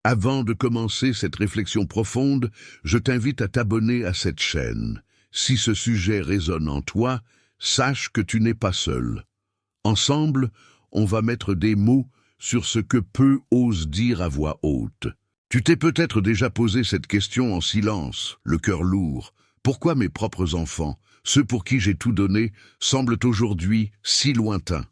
Avant de commencer cette réflexion profonde, je t'invite à t'abonner à cette chaîne. Si ce sujet résonne en toi, sache que tu n'es pas seul. Ensemble, on va mettre des mots sur ce que peu osent dire à voix haute. Tu t'es peut-être déjà posé cette question en silence, le cœur lourd. Pourquoi mes propres enfants, ceux pour qui j'ai tout donné, semblent aujourd'hui si lointains?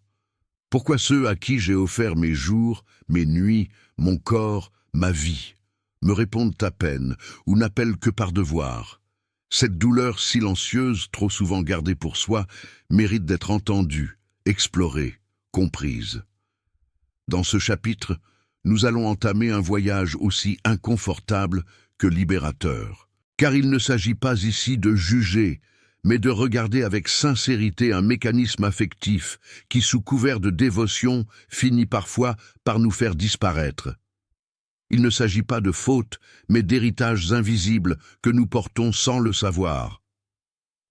Pourquoi ceux à qui j'ai offert mes jours, mes nuits, mon corps, ma vie, me répondent à peine ou n'appellent que par devoir? Cette douleur silencieuse, trop souvent gardée pour soi, mérite d'être entendue, explorée, comprise. Dans ce chapitre, nous allons entamer un voyage aussi inconfortable que libérateur. Car il ne s'agit pas ici de juger, mais de regarder avec sincérité un mécanisme affectif qui, sous couvert de dévotion, finit parfois par nous faire disparaître. Il ne s'agit pas de fautes, mais d'héritages invisibles que nous portons sans le savoir.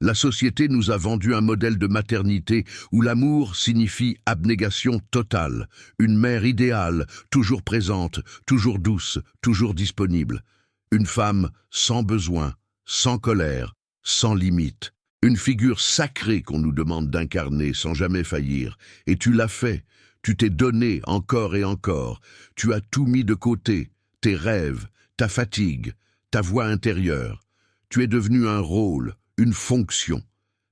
La société nous a vendu un modèle de maternité où l'amour signifie abnégation totale, une mère idéale, toujours présente, toujours douce, toujours disponible. Une femme sans besoin, sans colère, sans limite. Une figure sacrée qu'on nous demande d'incarner sans jamais faillir. Et tu l'as fait, tu t'es donné encore et encore. Tu as tout mis de côté, tes rêves, ta fatigue, ta voix intérieure. Tu es devenu un rôle, une fonction.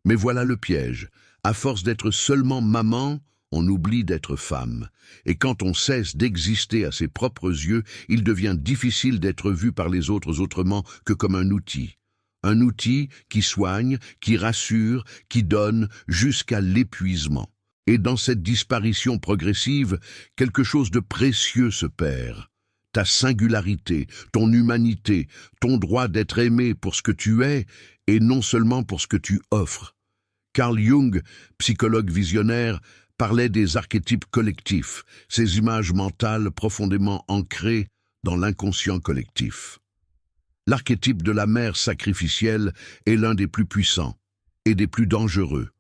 Mais voilà le piège. À force d'être seulement maman, on oublie d'être femme. Et quand on cesse d'exister à ses propres yeux, il devient difficile d'être vu par les autres autrement que comme un outil. Un outil qui soigne, qui rassure, qui donne jusqu'à l'épuisement. Et dans cette disparition progressive, quelque chose de précieux se perd. Ta singularité, ton humanité, ton droit d'être aimé pour ce que tu es et non seulement pour ce que tu offres. Carl Jung, psychologue visionnaire, parlait des archétypes collectifs, ces images mentales profondément ancrées dans l'inconscient collectif. L'archétype de la mère sacrificielle est l'un des plus puissants et des plus dangereux,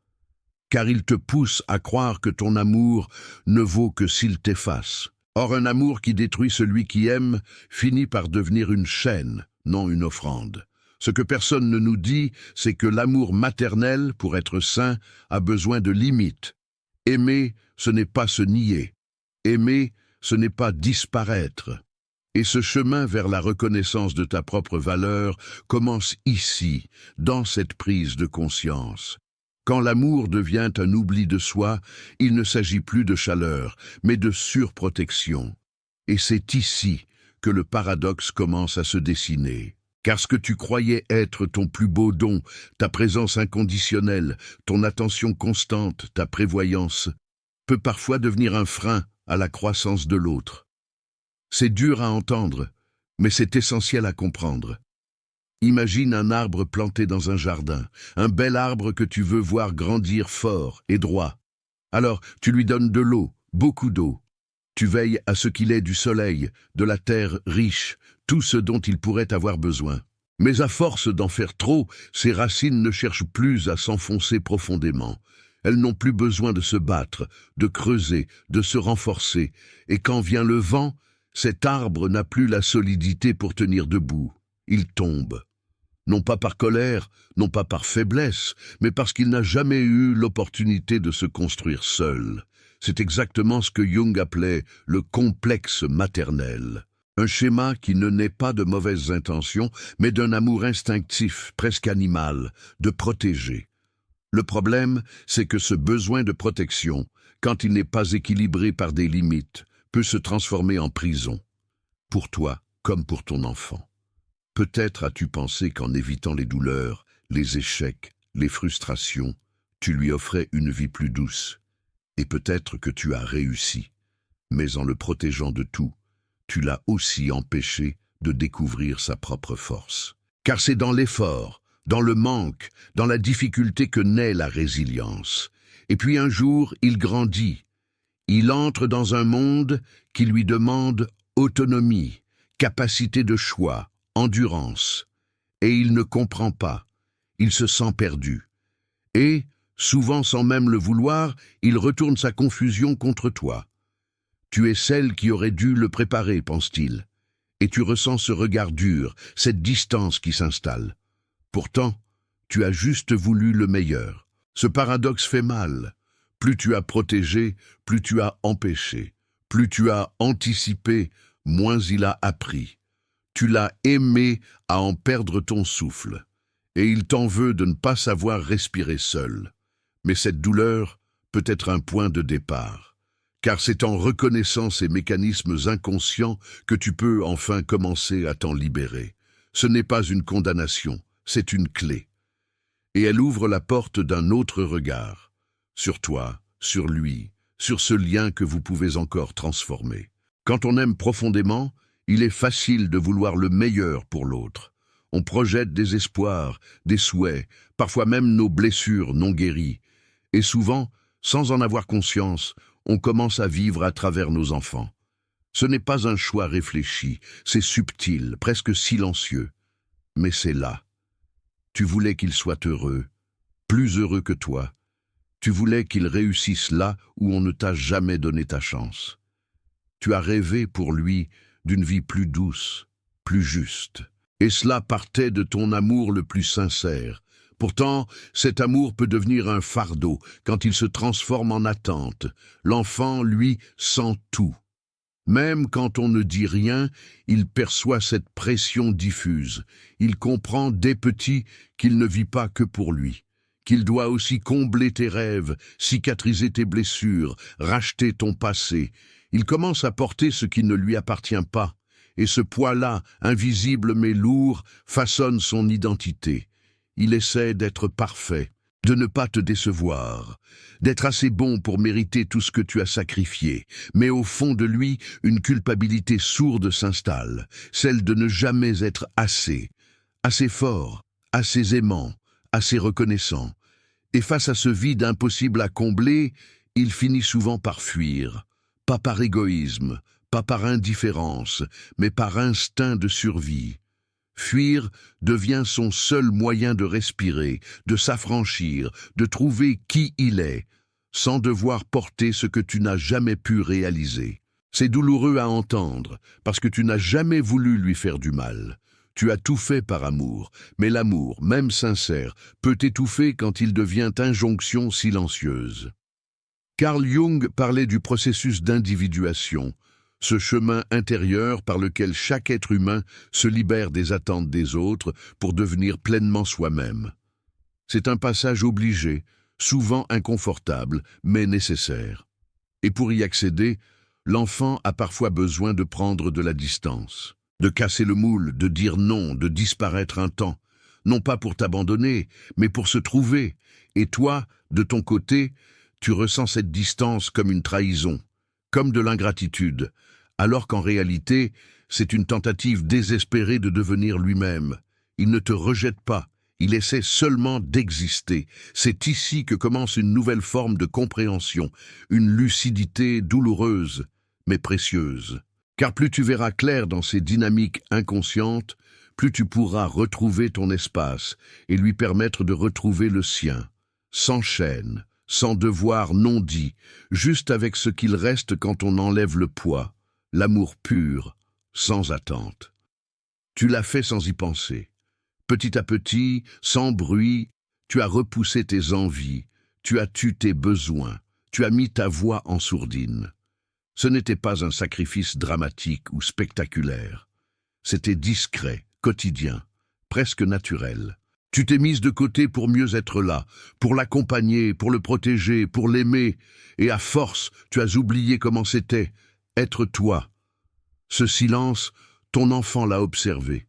car il te pousse à croire que ton amour ne vaut que s'il t'efface. Or, un amour qui détruit celui qui aime finit par devenir une chaîne, non une offrande. Ce que personne ne nous dit, c'est que l'amour maternel, pour être sain, a besoin de limites. Aimer, ce n'est pas se nier. Aimer, ce n'est pas disparaître. Et ce chemin vers la reconnaissance de ta propre valeur commence ici, dans cette prise de conscience. Quand l'amour devient un oubli de soi, il ne s'agit plus de chaleur, mais de surprotection. Et c'est ici que le paradoxe commence à se dessiner. Car ce que tu croyais être ton plus beau don, ta présence inconditionnelle, ton attention constante, ta prévoyance, peut parfois devenir un frein à la croissance de l'autre. C'est dur à entendre, mais c'est essentiel à comprendre. Imagine un arbre planté dans un jardin, un bel arbre que tu veux voir grandir fort et droit. Alors, tu lui donnes de l'eau, beaucoup d'eau. Tu veilles à ce qu'il ait du soleil, de la terre riche, tout ce dont il pourrait avoir besoin. Mais à force d'en faire trop, ses racines ne cherchent plus à s'enfoncer profondément. Elles n'ont plus besoin de se battre, de creuser, de se renforcer. Et quand vient le vent, cet arbre n'a plus la solidité pour tenir debout. Il tombe. Non pas par colère, non pas par faiblesse, mais parce qu'il n'a jamais eu l'opportunité de se construire seul. C'est exactement ce que Jung appelait le complexe maternel. Un schéma qui ne naît pas de mauvaises intentions, mais d'un amour instinctif, presque animal, de protéger. Le problème, c'est que ce besoin de protection, quand il n'est pas équilibré par des limites, peut se transformer en prison, pour toi comme pour ton enfant. Peut-être as-tu pensé qu'en évitant les douleurs, les échecs, les frustrations, tu lui offrais une vie plus douce. Et peut-être que tu as réussi, mais en le protégeant de tout, tu l'as aussi empêché de découvrir sa propre force. Car c'est dans l'effort, dans le manque, dans la difficulté que naît la résilience. Et puis un jour, il grandit. Il entre dans un monde qui lui demande autonomie, capacité de choix, endurance. Et il ne comprend pas. Il se sent perdu. Et, souvent sans même le vouloir, il retourne sa confusion contre toi. Tu es celle qui aurait dû le préparer, pense-t-il. et tu ressens ce regard dur, cette distance qui s'installe. Pourtant, tu as juste voulu le meilleur. Ce paradoxe fait mal. Plus tu as protégé, plus tu as empêché. Plus tu as anticipé, moins il a appris. Tu l'as aimé à en perdre ton souffle. Et il t'en veut de ne pas savoir respirer seul. Mais cette douleur peut être un point de départ. Car c'est en reconnaissant ces mécanismes inconscients que tu peux enfin commencer à t'en libérer. Ce n'est pas une condamnation, c'est une clé. Et elle ouvre la porte d'un autre regard. Sur toi, sur lui, sur ce lien que vous pouvez encore transformer. Quand on aime profondément, il est facile de vouloir le meilleur pour l'autre. On projette des espoirs, des souhaits, parfois même nos blessures non guéries. Et souvent, sans en avoir conscience, on commence à vivre à travers nos enfants. Ce n'est pas un choix réfléchi, c'est subtil, presque silencieux. Mais c'est là. Tu voulais qu'il soit heureux, plus heureux que toi. Tu voulais qu'il réussisse là où on ne t'a jamais donné ta chance. Tu as rêvé pour lui d'une vie plus douce, plus juste. Et cela partait de ton amour le plus sincère. Pourtant, cet amour peut devenir un fardeau quand il se transforme en attente. L'enfant, lui, sent tout. Même quand on ne dit rien, il perçoit cette pression diffuse. Il comprend dès petit qu'il ne vit pas que pour lui, qu'il doit aussi combler tes rêves, cicatriser tes blessures, racheter ton passé. Il commence à porter ce qui ne lui appartient pas, et ce poids-là, invisible mais lourd, façonne son identité. Il essaie d'être parfait, de ne pas te décevoir, d'être assez bon pour mériter tout ce que tu as sacrifié. Mais au fond de lui, une culpabilité sourde s'installe, celle de ne jamais être assez, assez fort, assez aimant, assez reconnaissant. Et face à ce vide impossible à combler, il finit souvent par fuir, pas par égoïsme, pas par indifférence, mais par instinct de survie. Fuir devient son seul moyen de respirer, de s'affranchir, de trouver qui il est, sans devoir porter ce que tu n'as jamais pu réaliser. C'est douloureux à entendre, parce que tu n'as jamais voulu lui faire du mal. Tu as tout fait par amour, mais l'amour, même sincère, peut étouffer quand il devient injonction silencieuse. Carl Jung parlait du processus d'individuation, ce chemin intérieur par lequel chaque être humain se libère des attentes des autres pour devenir pleinement soi-même. C'est un passage obligé, souvent inconfortable, mais nécessaire. Et pour y accéder, l'enfant a parfois besoin de prendre de la distance, de casser le moule, de dire non, de disparaître un temps, non pas pour t'abandonner, mais pour se trouver. Et toi, de ton côté, tu ressens cette distance comme une trahison, comme de l'ingratitude, alors qu'en réalité, c'est une tentative désespérée de devenir lui-même. Il ne te rejette pas, il essaie seulement d'exister. C'est ici que commence une nouvelle forme de compréhension, une lucidité douloureuse, mais précieuse. Car plus tu verras clair dans ces dynamiques inconscientes, plus tu pourras retrouver ton espace et lui permettre de retrouver le sien, sans chaîne, sans devoir non dit, juste avec ce qu'il reste quand on enlève le poids, l'amour pur, sans attente. Tu l'as fait sans y penser. Petit à petit, sans bruit, tu as repoussé tes envies, tu as tué tes besoins, tu as mis ta voix en sourdine. Ce n'était pas un sacrifice dramatique ou spectaculaire. C'était discret, quotidien, presque naturel. Tu t'es mise de côté pour mieux être là, pour l'accompagner, pour le protéger, pour l'aimer, et à force, tu as oublié comment c'était, être toi. Ce silence, ton enfant l'a observé.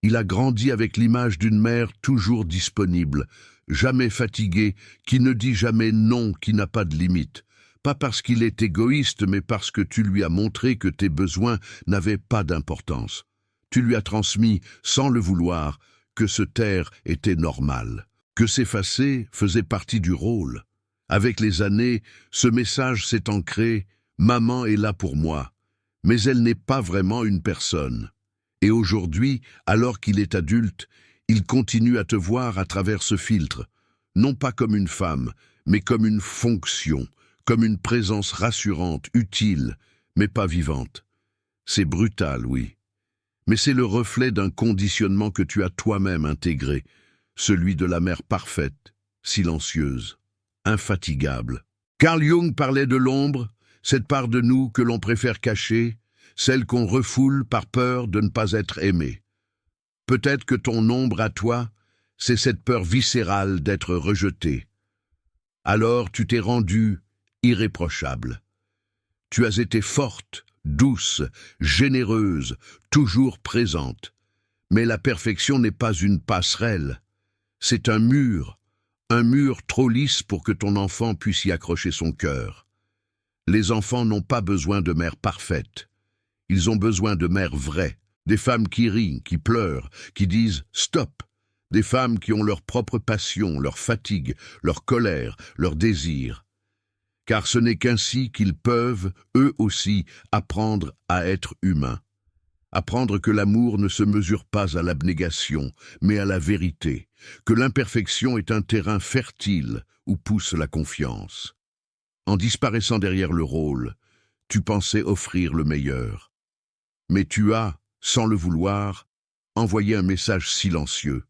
Il a grandi avec l'image d'une mère toujours disponible, jamais fatiguée, qui ne dit jamais non, qui n'a pas de limite. Pas parce qu'il est égoïste, mais parce que tu lui as montré que tes besoins n'avaient pas d'importance. Tu lui as transmis, sans le vouloir, que se taire était normal, que s'effacer faisait partie du rôle. Avec les années, ce message s'est ancré « Maman est là pour moi », mais elle n'est pas vraiment une personne. Et aujourd'hui, alors qu'il est adulte, il continue à te voir à travers ce filtre, non pas comme une femme, mais comme une fonction, comme une présence rassurante, utile, mais pas vivante. C'est brutal, oui. mais c'est le reflet d'un conditionnement que tu as toi-même intégré, celui de la mère parfaite, silencieuse, infatigable. Carl Jung parlait de l'ombre, cette part de nous que l'on préfère cacher, celle qu'on refoule par peur de ne pas être aimé. Peut-être que ton ombre à toi, c'est cette peur viscérale d'être rejeté. Alors tu t'es rendue irréprochable. Tu as été forte, douce, généreuse, toujours présente. Mais la perfection n'est pas une passerelle. C'est un mur trop lisse pour que ton enfant puisse y accrocher son cœur. Les enfants n'ont pas besoin de mères parfaites. Ils ont besoin de mères vraies, des femmes qui rient, qui pleurent, qui disent « stop », des femmes qui ont leur propre passion, leur fatigue, leur colère, leur désir. Car ce n'est qu'ainsi qu'ils peuvent, eux aussi, apprendre à être humains. Apprendre que l'amour ne se mesure pas à l'abnégation, mais à la vérité, que l'imperfection est un terrain fertile où pousse la confiance. En disparaissant derrière le rôle, tu pensais offrir le meilleur. Mais tu as, sans le vouloir, envoyé un message silencieux.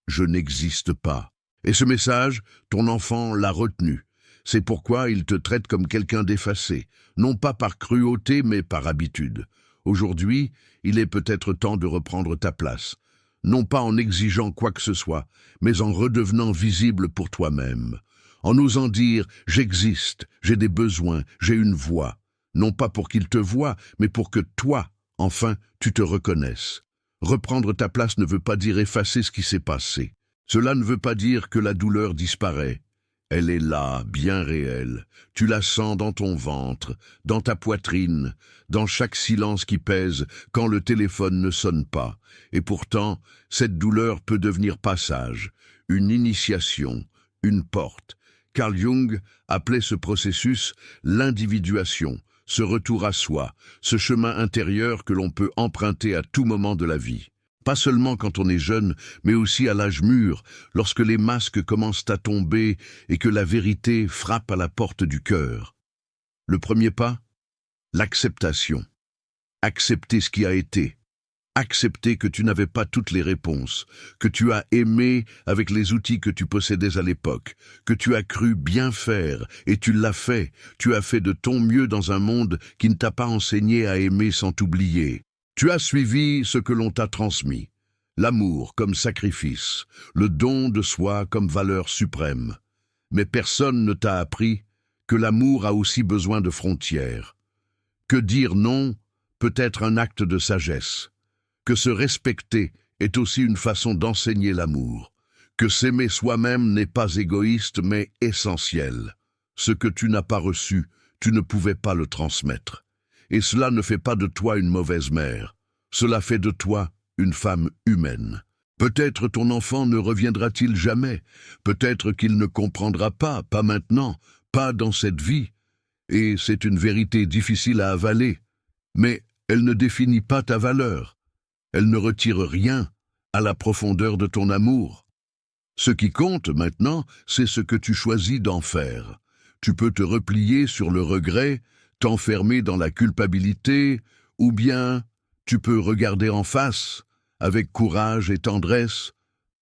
Je n'existe pas. Et ce message, ton enfant l'a retenu. C'est pourquoi il te traite comme quelqu'un d'effacé, non pas par cruauté, mais par habitude. Aujourd'hui, il est peut-être temps de reprendre ta place, non pas en exigeant quoi que ce soit, mais en redevenant visible pour toi-même, en osant dire « j'existe, j'ai des besoins, j'ai une voix », non pas pour qu'il te voie, mais pour que toi, enfin, tu te reconnaisses. Reprendre ta place ne veut pas dire effacer ce qui s'est passé. Cela ne veut pas dire que la douleur disparaît. Elle est là, bien réelle. Tu la sens dans ton ventre, dans ta poitrine, dans chaque silence qui pèse quand le téléphone ne sonne pas. Et pourtant, cette douleur peut devenir passage, une initiation, une porte. Carl Jung appelait ce processus l'individuation, ce retour à soi, ce chemin intérieur que l'on peut emprunter à tout moment de la vie. Pas seulement quand on est jeune, mais aussi à l'âge mûr, lorsque les masques commencent à tomber et que la vérité frappe à la porte du cœur. Le premier pas? L'acceptation. Accepter ce qui a été. Accepter que tu n'avais pas toutes les réponses, que tu as aimé avec les outils que tu possédais à l'époque, que tu as cru bien faire et tu l'as fait. Tu as fait de ton mieux dans un monde qui ne t'a pas enseigné à aimer sans t'oublier. Tu as suivi ce que l'on t'a transmis, l'amour comme sacrifice, le don de soi comme valeur suprême. Mais personne ne t'a appris que l'amour a aussi besoin de frontières, que dire non peut être un acte de sagesse, que se respecter est aussi une façon d'enseigner l'amour, que s'aimer soi-même n'est pas égoïste mais essentiel. Ce que tu n'as pas reçu, tu ne pouvais pas le transmettre. Et cela ne fait pas de toi une mauvaise mère. Cela fait de toi une femme humaine. Peut-être ton enfant ne reviendra-t-il jamais. Peut-être qu'il ne comprendra pas maintenant, pas dans cette vie. Et c'est une vérité difficile à avaler. Mais elle ne définit pas ta valeur. Elle ne retire rien à la profondeur de ton amour. Ce qui compte maintenant, c'est ce que tu choisis d'en faire. Tu peux te replier sur le regret, t'enfermer dans la culpabilité, ou bien tu peux regarder en face, avec courage et tendresse,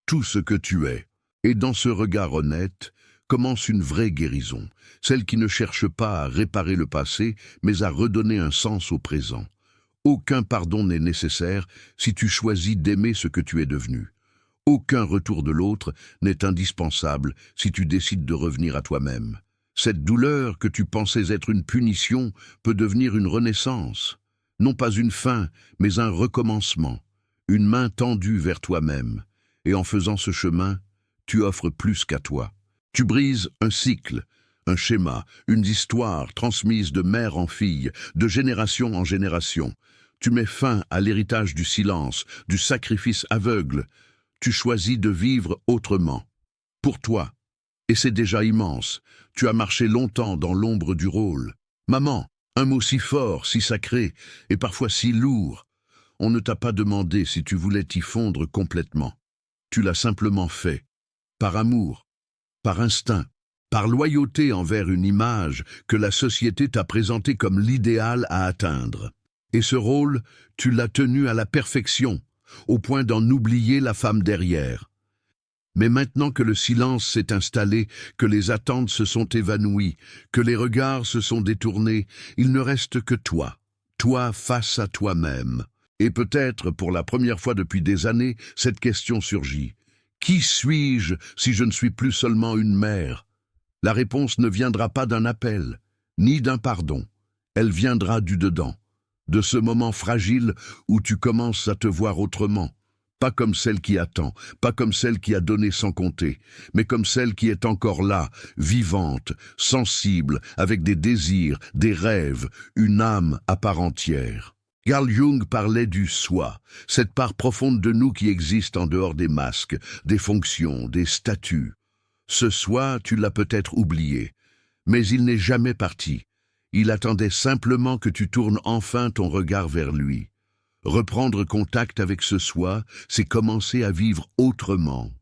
tout ce que tu es. Et dans ce regard honnête, commence une vraie guérison, celle qui ne cherche pas à réparer le passé, mais à redonner un sens au présent. Aucun pardon n'est nécessaire si tu choisis d'aimer ce que tu es devenu. Aucun retour de l'autre n'est indispensable si tu décides de revenir à toi-même. Cette douleur que tu pensais être une punition peut devenir une renaissance. Non pas une fin, mais un recommencement. Une main tendue vers toi-même. Et en faisant ce chemin, tu offres plus qu'à toi. Tu brises un cycle, un schéma, une histoire transmise de mère en fille, de génération en génération. Tu mets fin à l'héritage du silence, du sacrifice aveugle. Tu choisis de vivre autrement. Pour toi. Et c'est déjà immense. Tu as marché longtemps dans l'ombre du rôle. Maman, un mot si fort, si sacré, et parfois si lourd. On ne t'a pas demandé si tu voulais t'y fondre complètement. Tu l'as simplement fait. Par amour, par instinct, par loyauté envers une image que la société t'a présentée comme l'idéal à atteindre. Et ce rôle, tu l'as tenu à la perfection, au point d'en oublier la femme derrière. Mais maintenant que le silence s'est installé, que les attentes se sont évanouies, que les regards se sont détournés, il ne reste que toi face à toi-même. Et peut-être, pour la première fois depuis des années, cette question surgit. Qui suis-je si je ne suis plus seulement une mère? La réponse ne viendra pas d'un appel, ni d'un pardon. Elle viendra du dedans, de ce moment fragile où tu commences à te voir autrement. Pas comme celle qui attend, pas comme celle qui a donné sans compter, mais comme celle qui est encore là, vivante, sensible, avec des désirs, des rêves, une âme à part entière. Carl Jung parlait du soi, cette part profonde de nous qui existe en dehors des masques, des fonctions, des statuts. Ce soi, tu l'as peut-être oublié, mais il n'est jamais parti. Il attendait simplement que tu tournes enfin ton regard vers lui. Reprendre contact avec ce soi, c'est commencer à vivre autrement.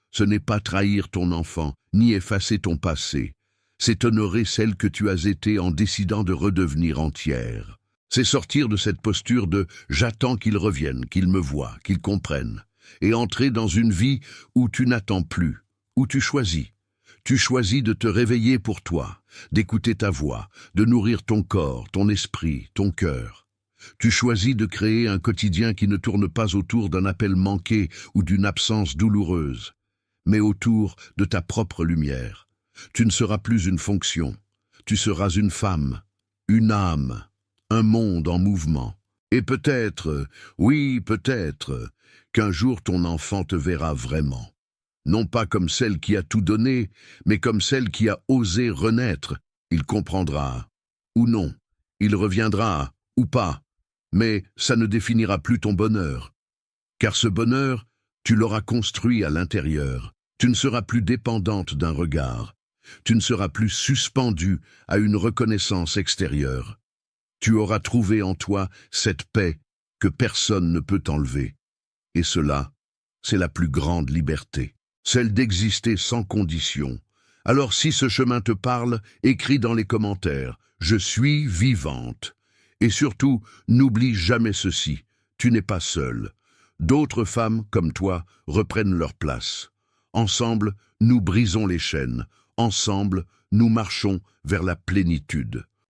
Ce n'est pas trahir ton enfant, ni effacer ton passé. C'est honorer celle que tu as été en décidant de redevenir entière. C'est sortir de cette posture de « j'attends qu'il revienne, qu'il me voie, qu'il comprenne » et entrer dans une vie où tu n'attends plus, où tu choisis. Tu choisis de te réveiller pour toi, d'écouter ta voix, de nourrir ton corps, ton esprit, ton cœur. Tu choisis de créer un quotidien qui ne tourne pas autour d'un appel manqué ou d'une absence douloureuse, mais autour de ta propre lumière. Tu ne seras plus une fonction, tu seras une femme, une âme, un monde en mouvement. Et peut-être, oui peut-être, qu'un jour ton enfant te verra vraiment. Non pas comme celle qui a tout donné, mais comme celle qui a osé renaître. Il comprendra, ou non, il reviendra, ou pas. Mais ça ne définira plus ton bonheur. Car ce bonheur, tu l'auras construit à l'intérieur. Tu ne seras plus dépendante d'un regard. Tu ne seras plus suspendue à une reconnaissance extérieure. Tu auras trouvé en toi cette paix que personne ne peut enlever. Et cela, c'est la plus grande liberté, celle d'exister sans condition. Alors si ce chemin te parle, écris dans les commentaires « Je suis vivante ». Et surtout, n'oublie jamais ceci, tu n'es pas seule. D'autres femmes, comme toi, reprennent leur place. Ensemble, nous brisons les chaînes. Ensemble, nous marchons vers la plénitude.